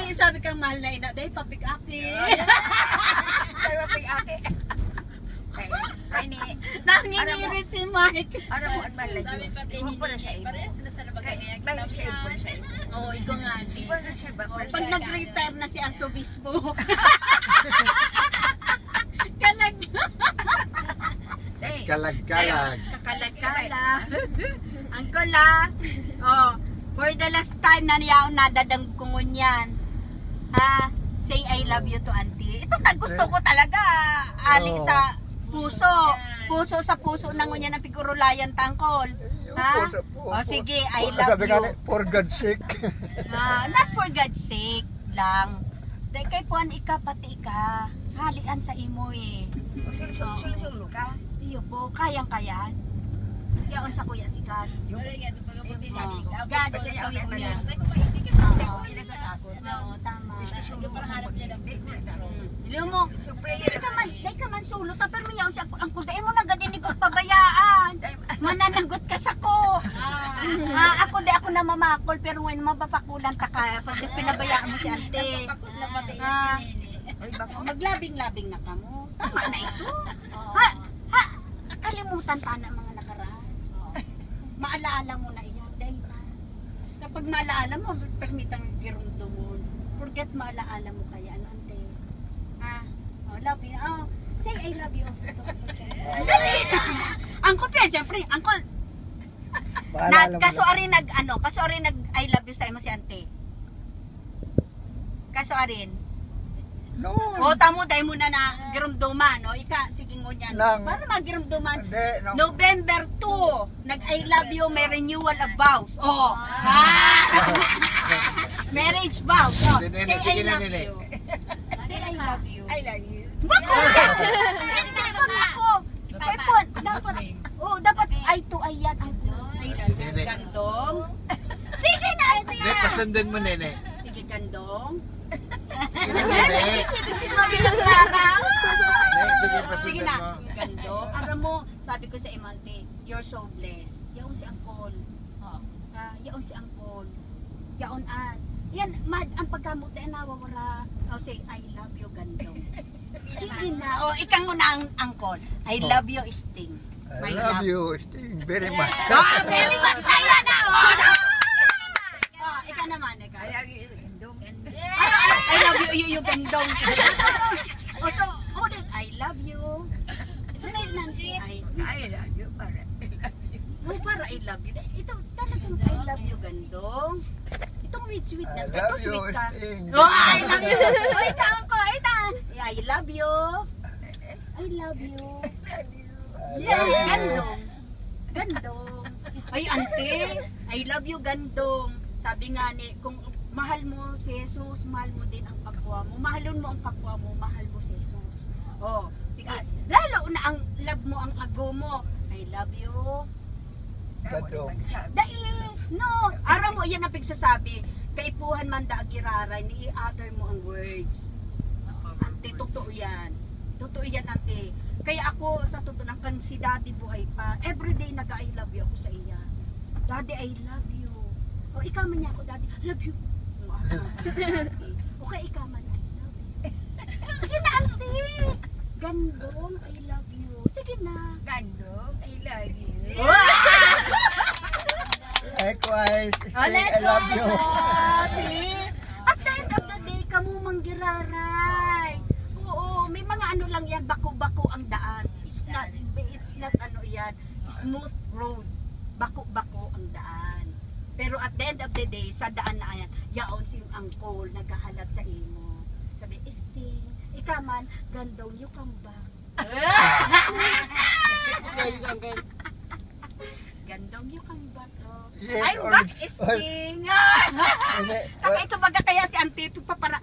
May sabi kang mahal na ina, dahil papik-aki. Ay, papik-aki. Ay, ni. Nangingirit si Mark. Ano mo ang mahal na Diyos? Iwan po na siya imo. Parehas na sa nabagay niya. Bayo siya imo siya imo. Oo, ikaw nga. Iwan na siya ba? Pag nag-retire na si Arsobispo. Kalag. Kalag-kalag. Kakalag-kalag. Uncle ah. Oh, for the last time na niya nadadang kungon yan. Ha? Say I love you to auntie. Ito gusto ko talaga. Aling sa puso. Puso sa puso na ngunya ng pigurulayan tangkol. Ha? O sige, I love Sabi nga you. for God's sake. Not for God's sake lang. Dahil kay puan ika pati ika. Halian sa imo eh. Sulusong ka. Iyo po, kayang-kayan. Yaon sa kuya sikat. God is sweet niya. Oo, tama. Dilo mo, di ka man sulot, pero may yaon siya, ang kuday mo na ganin ni pabayaan. Mananagot ka sa ko. Ako di ako na mamakol, pero when mapapakulan ta ka, pag pinabayaan mo si ante. Maglabing-labing na ka mo. Tama na ito. Kalimutan ta na mga nakaraan. Maalaala mo na iyan. Dahil kapag maalaala mo, permitang girundo mo. Forget maalaala mo kaya. Ano ante? Love you. Say I love you also. Dali na! Angkol pa, siyempre. Angkol. Kaso arin nag I love you sa imo si ante. Kaso arin. No. O tamo dai mo na girumduman, no? Ika sige ngo niyan. Para magirumduman. November 2, nag I love you, may renewal of vows. Oh. Marriage vows. Oh. Sige na, nene. Say I love you. I love you. Bako. Hindi ako. Pepon, dapat ay to ay yan. Nene. Gandong. Sige na, ito Hindi, yan. pasundan mo, nene. Sige, gandong. Nene. Sige, Sige pasundan na, mo. gandong. Aram mo, sabi ko sa Imante, you're so blessed. Yaon si Angkol. Yaon si Angkol. Yaon an. Yan, ang pagkamot na nawawala. Say, I love you, gandong. Sige na. Ikang mo na ang Angkol. I love you, Sting. I love you, Sting, very much. Very much. Ayan na. Ikaw naman, ikaw. I love you, Indong. I love you, you gandong. So, I love you. I love you, para. Para I love you. Ito, talagang I love you, gandong. Itong sweetness. I love Ito, you, sweet ka. Sting. I love you. Ikaw ko, I love you. I love you. Gandong. Gandong. Ay, ante. I love you, gandong. Sabi nga ni, kung mahal mo si Jesus, mahal mo din ang kapwa mo. Mahalon mo ang kapwa mo, mahal mo si Jesus. Oh, sige. Lalo na ang love mo, ang ago mo. I love you. Gandong. Dahil, no. Araw mo, yan ang pagsasabi. Kaipuhan man da agiraray, ni-utter mo ang words. Ante, totoo yan. Totoo yan, ante. Kaya ako, sa totoo lang, kan si daddy buhay pa, everyday nag-I love you ako sa iya. Daddy, I love you. O, ikaw man niya ako, daddy, love you. Okay, ikaw man, I love you. Sige na, ante. Gandong, I love you. Sige na. Gandong, I love you. Likewise, Sting, I love you. See? At the end of the day, kamu manggiraray. Oo, may mga ano lang yan, bako-bako ang daan. It's not ano yan, smooth road. Bako-bako ang daan. Pero at the end of the day, sa daan na yan, yaon si angkol, nagkahalat sa imo. Sabi, Sting, ikaw man, gandong, you come back. Gandong, you come back. Oh. Yes, I'm back, Sting. Kaka ito baga kaya si Auntie, para